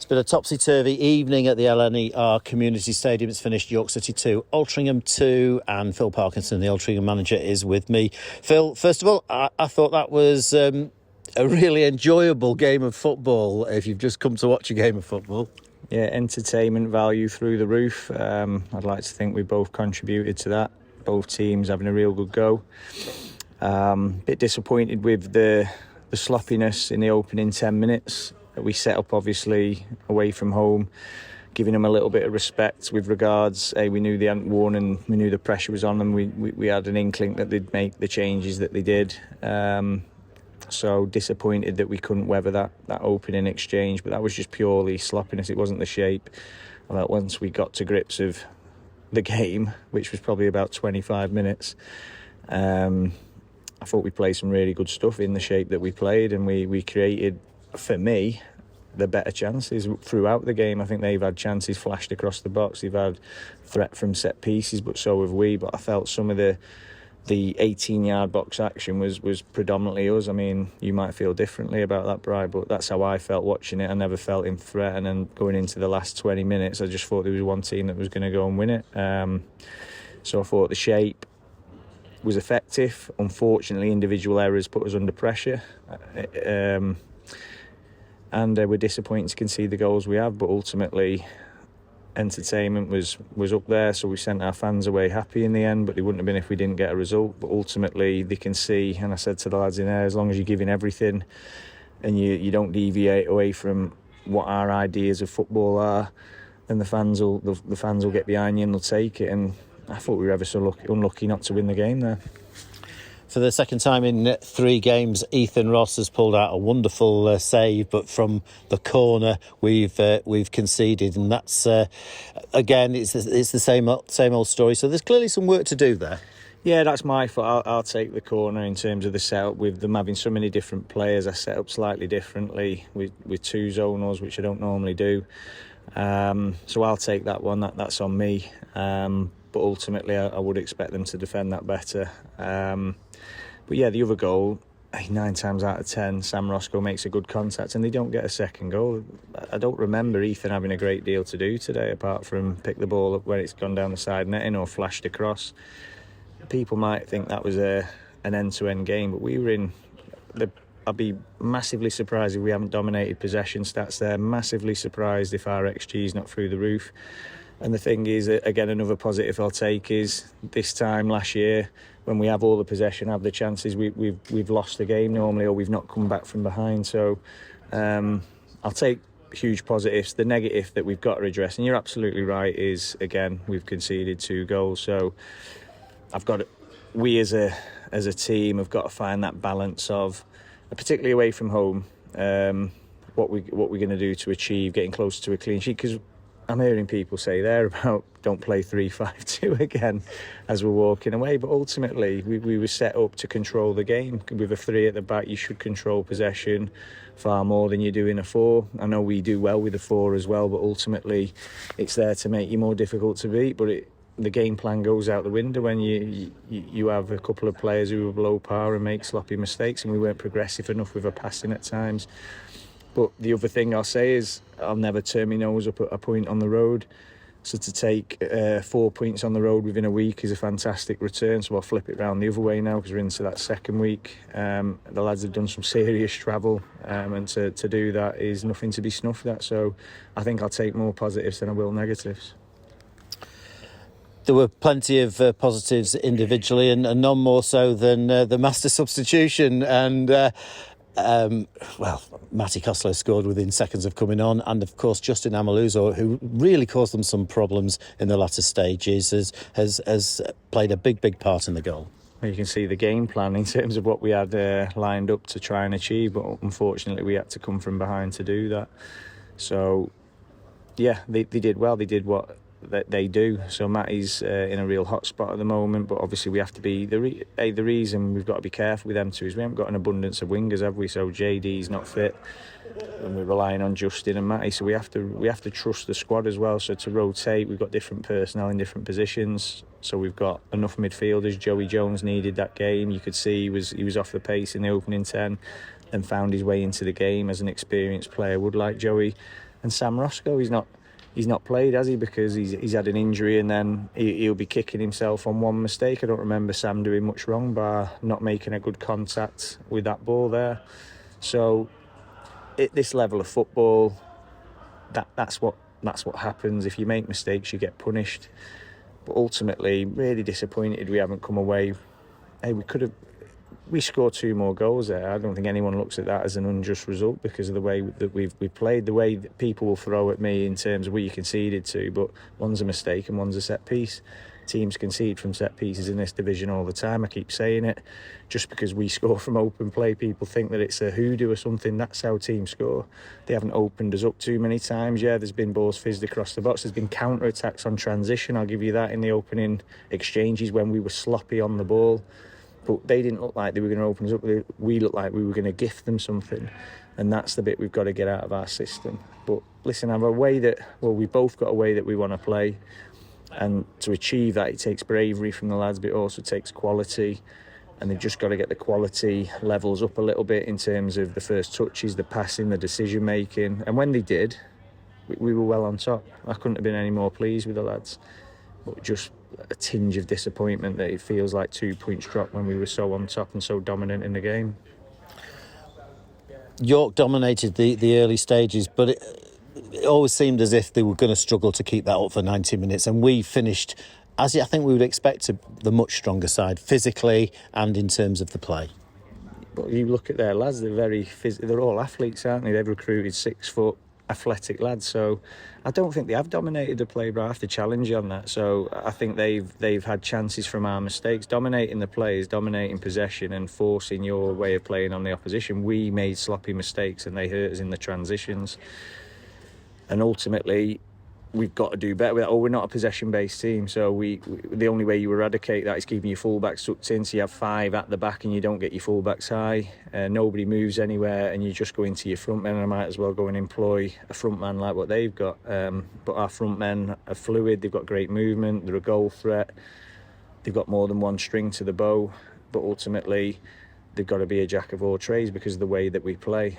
been a topsy-turvy evening at the LNER Community Stadium. It's finished York City 2, Altrincham 2, and Phil Parkinson, the Altrincham manager, is with me. Phil, first of all, I thought that was a really enjoyable game of football, if you've just come to watch a game of football. Yeah, entertainment value through the roof. I'd like to think we both contributed to that. Both teams having a real good go. Bit disappointed with the sloppiness in the opening 10 minutes. We set up obviously away from home, giving them a little bit of respect with regards. We knew they hadn't won and we knew the pressure was on them. We had an inkling that they'd make the changes that they did. So disappointed that we couldn't weather that opening exchange, but that was just purely sloppiness. It wasn't the shape. Once we got to grips of the game, which was probably about 25 minutes, I thought we played some really good stuff in the shape that we played, and we created, for me, the better chances throughout the game. I think they've had chances flashed across the box. They've had threat from set pieces, but so have we. But I felt some of the 18-yard box action was predominantly us. I mean, you might feel differently about that, Bri, but that's how I felt watching it. I never felt in threat, and then going into the last 20 minutes, I just thought there was one team that was going to go and win it. So I thought the shape was effective. Unfortunately, individual errors put us under pressure. And we're disappointed to concede the goals we have, but ultimately entertainment was up there, so we sent our fans away happy in the end, but they wouldn't have been if we didn't get a result. But ultimately they can see, and I said to the lads in there, as long as you're giving everything and you don't deviate away from what our ideas of football are, then the fans will get behind you and they'll take it. And I thought we were ever so unlucky not to win the game there. For the second time in 3 games, Ethan Ross has pulled out a wonderful save, but from the corner we've conceded, and that's again it's the same old story. So there's clearly some work to do there. Yeah, that's my fault. I'll take the corner in terms of the setup. With them having so many different players, I set up slightly differently with 2 zonals, which I don't normally do. So I'll take that one. That's on me. But ultimately, I would expect them to defend that better. But yeah, the other goal, 9 times out of 10, Sam Roscoe makes a good contact and they don't get a second goal. I don't remember Ethan having a great deal to do today, apart from pick the ball up when it's gone down the side netting or flashed across. People might think that was an end-to-end game, but we were in I'd be massively surprised if we haven't dominated possession stats there. Massively surprised if our XG is not through the roof. And the thing is, again, another positive I'll take is this time last year, when we have all the possession, have the chances, we've lost the game normally, or we've not come back from behind. So I'll take huge positives. The negative that we've got to address, and you're absolutely right, is again we've conceded 2 goals. So we as a team have got to find that balance of, particularly away from home, what we're going to do to achieve getting close to a clean sheet. Because I'm hearing people say there about don't play 3-5-2 again as we're walking away. But ultimately, we were set up to control the game. With a 3 at the back, you should control possession far more than you do in a 4. I know we do well with a 4 as well, but ultimately, it's there to make you more difficult to beat. But the game plan goes out the window when you have a couple of players who are below par and make sloppy mistakes, and we weren't progressive enough with our passing at times. But the other thing I'll say is I'll never turn my nose up at a point on the road. So to take 4 points on the road within a week is a fantastic return. So I'll flip it round the other way now because we're into that second week. The lads have done some serious travel, and to do that is nothing to be snuffed at. So I think I'll take more positives than I will negatives. There were plenty of positives individually, and none more so than the master substitution. And Matty Kostler scored within seconds of coming on, and of course Justin Amaluzo, who really caused them some problems in the latter stages, has played a big part in the goal. You can see the game plan in terms of what we had lined up to try and achieve, but unfortunately we had to come from behind to do that. So yeah, they did well. They did what that they do. So Matty's in a real hot spot at the moment, but obviously we have to be the reason we've got to be careful with them two is we haven't got an abundance of wingers, have we? So JD's not fit and we're relying on Justin and Matty, so we have to trust the squad as well. So to rotate, we've got different personnel in different positions, so we've got enough midfielders. Joey Jones needed that game. You could see he was off the pace in the opening 10 and found his way into the game as an experienced player would, like Joey. And Sam Roscoe, he's not played, has he? Because he's had an injury, and then he'll be kicking himself on one mistake. I don't remember Sam doing much wrong by not making a good contact with that ball there. So at this level of football, that's what happens. If you make mistakes, you get punished. But ultimately, really disappointed we haven't come away. Hey, we scored 2 more goals there. I don't think anyone looks at that as an unjust result because of the way that we played, the way that people will throw at me in terms of we conceded to, but one's a mistake and one's a set piece. Teams concede from set pieces in this division all the time. I keep saying it. Just because we score from open play, people think that it's a hoodoo or something. That's how teams score. They haven't opened us up too many times. Yeah, there's been balls fizzed across the box. There's been counter-attacks on transition. I'll give you that in the opening exchanges when we were sloppy on the ball. But they didn't look like they were going to open us up. We looked like we were going to gift them something. And that's the bit we've got to get out of our system. But listen, we both got a way that we want to play. And to achieve that, it takes bravery from the lads, but it also takes quality. And they've just got to get the quality levels up a little bit in terms of the first touches, the passing, the decision making. And when they did, we were well on top. I couldn't have been any more pleased with the lads. But just a tinge of disappointment that it feels like 2 points dropped when we were so on top and so dominant in the game. York dominated the early stages, but it always seemed as if they were going to struggle to keep that up for 90 minutes, and we finished, as I think we would expect, the much stronger side, physically and in terms of the play. But you look at their lads, they're all athletes, aren't they? They've recruited 6 foot athletic lads, so I don't think they have dominated the play, but I have to challenge you on that. So I think they've had chances from our mistakes. Dominating the play is dominating possession and forcing your way of playing on the opposition. We made sloppy mistakes and they hurt us in the transitions, and ultimately we've got to do better with that. We're not a possession-based team, so the only way you eradicate that is keeping your fullbacks tucked in, so you have 5 at the back and you don't get your fullbacks high. Nobody moves anywhere and you just go into your front men, and I might as well go and employ a front man like what they've got. But our front men are fluid, they've got great movement, they're a goal threat, they've got more than one string to the bow, but ultimately they've got to be a jack of all trades because of the way that we play.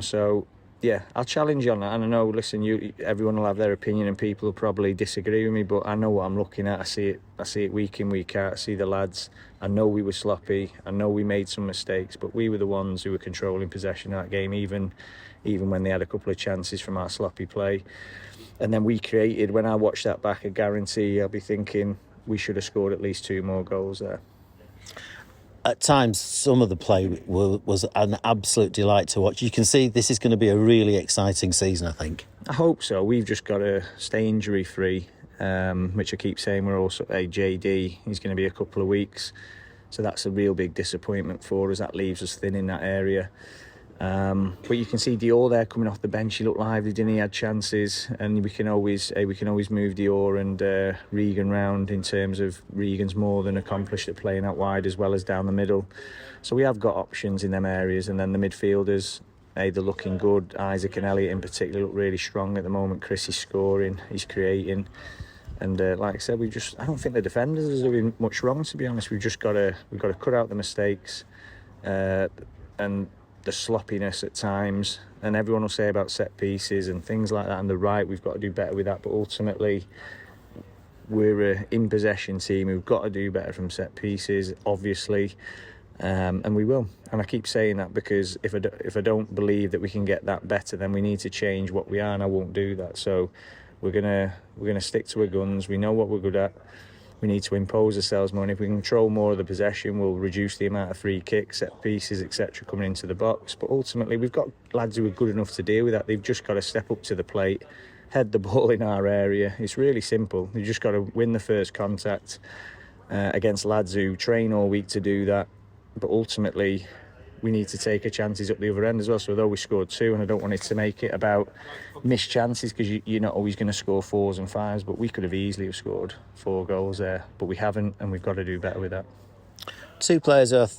So yeah, I'll challenge you on that. And I know, listen, everyone will have their opinion and people will probably disagree with me, but I know what I'm looking at. I see it week in, week out. I see the lads. I know we were sloppy. I know we made some mistakes, but we were the ones who were controlling possession of that game, even when they had a couple of chances from our sloppy play. And then we created, when I watch that back, I guarantee I'll be thinking we should have scored at least 2 more goals there. At times, some of the play was an absolute delight to watch. You can see this is going to be a really exciting season, I think. I hope so. We've just got to stay injury-free, which I keep saying we're also... JD, he's going to be a couple of weeks. So that's a real big disappointment for us. That leaves us thin in that area. But you can see Dior there coming off the bench. He looked lively, didn't he? Had chances, and we can always move Dior and Regan round. In terms of Regan's more than accomplished at playing out wide as well as down the middle. So we have got options in them areas, and then the midfielders, they're looking good. Isaac and Elliott in particular look really strong at the moment. Chris is scoring, he's creating, and like I said, I don't think the defenders are doing much wrong, to be honest. We've got to cut out the mistakes and the sloppiness at times, and everyone will say about set pieces and things like that, and they're right, we've got to do better with that, but ultimately we're an in possession team. We've got to do better from set pieces, obviously, and we will. And I keep saying that because if I don't believe that we can get that better, then we need to change what we are, and I won't do that. So we're gonna stick to our guns. We know what we're good at. We need to impose ourselves more, and if we control more of the possession, we'll reduce the amount of free kicks, set pieces, etc. coming into the box. But ultimately, we've got lads who are good enough to deal with that. They've just got to step up to the plate, head the ball in our area. It's really simple. You've just got to win the first contact against lads who train all week to do that. But ultimately, we need to take our chances up the other end as well. So although we scored 2, and I don't want it to make it about missed chances, because you're not always going to score 4s and 5s, but we could have easily scored 4 goals there, but we haven't, and we've got to do better with that. 2 players I'd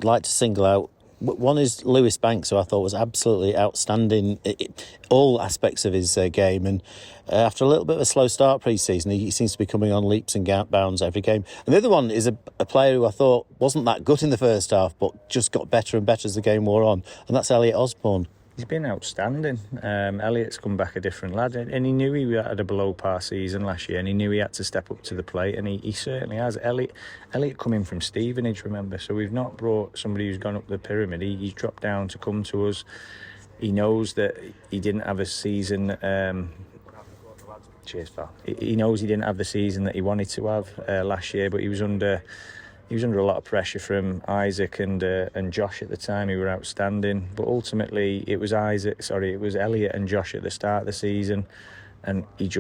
like to single out. One is Lewis Banks, who I thought was absolutely outstanding all aspects of his game, and after a little bit of a slow start pre-season, he seems to be coming on leaps and bounds every game. And the other one is a player who I thought wasn't that good in the first half, but just got better and better as the game wore on, and that's Elliot Osborne. He's been outstanding. Elliot's come back a different lad, and he knew he had a below-par season last year, and he knew he had to step up to the plate, and he certainly has. Elliot coming from Stevenage, remember, so we've not brought somebody who's gone up the pyramid. He's dropped down to come to us. He knows that he didn't have a season. Cheers, pal. He knows he didn't have the season that he wanted to have last year, but he was under a lot of pressure from Isaac and Josh at the time, who were outstanding. But ultimately, it was Elliot and Josh at the start of the season, and he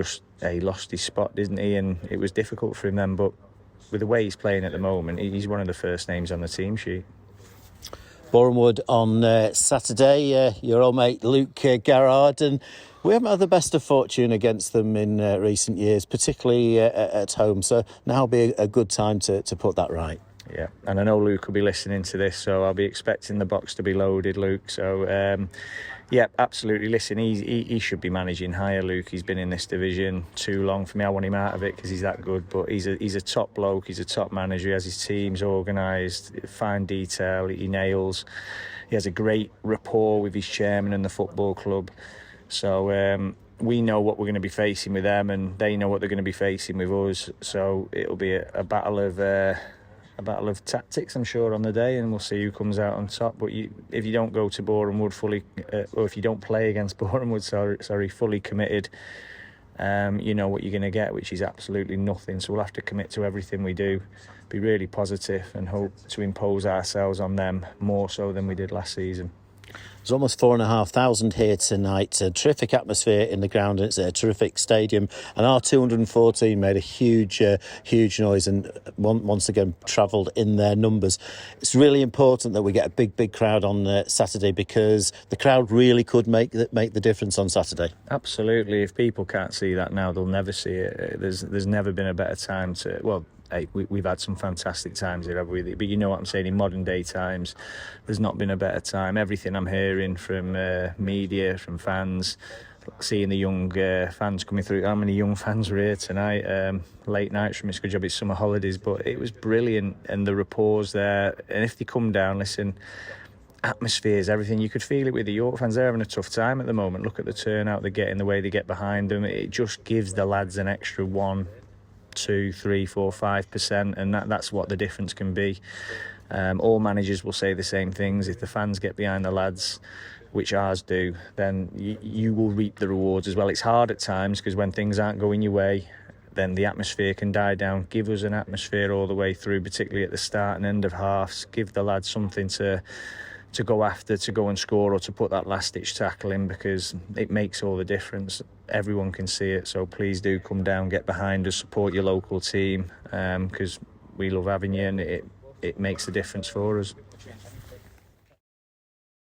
lost his spot, didn't he? And it was difficult for him then. But with the way he's playing at the moment, he's one of the first names on the team sheet. Borehamwood on Saturday, your old mate Luke Garrard, and we haven't had the best of fortune against them in recent years, particularly at home, so now will be a good time to put that right. Yeah, and I know Luke will be listening to this, so I'll be expecting the box to be loaded, Luke. So, yeah, absolutely. Listen, he should be managing higher, Luke. He's been in this division too long for me. I want him out of it because he's that good, but he's a top bloke. He's a top manager. He has his teams organised, fine detail. He nails. He has a great rapport with his chairman and the football club. So we know what we're going to be facing with them, and they know what they're going to be facing with us. So it'll be a battle of tactics, I'm sure, on the day, and we'll see who comes out on top. But if you don't go to Borehamwood fully, or if you don't play against Borehamwood, fully committed, you know what you're going to get, which is absolutely nothing. So we'll have to commit to everything we do, be really positive, and hope to impose ourselves on them more so than we did last season. There's almost 4,500 here tonight. A terrific atmosphere in the ground, and it's a terrific stadium. And our 214 made a huge noise, and once again travelled in their numbers. It's really important that we get a big crowd on Saturday, because the crowd really could make the difference on Saturday. Absolutely. If people can't see that now, they'll never see it. There's never been a better time to. Well, hey, we've had some fantastic times here, haven't we? But you know what I'm saying, in modern day times, there's not been a better time. Everything I'm hearing from media, from fans, seeing the young fans coming through. How many young fans were here tonight? Late nights from it's good job it's summer holidays, but it was brilliant, and the rapport's there. And if they come down, listen, atmospheres, everything, you could feel it with the York fans. They're having a tough time at the moment. Look at the turnout they're getting, the way they get behind them. It just gives the lads an extra 1, 2, 3, 4, 5%, and that's what the difference can be. All managers will say the same things. If the fans get behind the lads, which ours do, then you will reap the rewards as well. It's hard at times, because when things aren't going your way, then the atmosphere can die down. Give us an atmosphere all the way through, particularly at the start and end of halves. Give the lads something to go after, to go and score, or to put that last-ditch tackle in, because it makes all the difference. Everyone can see it, so please do come down, get behind us, support your local team, because we love having you, and it makes a difference for us.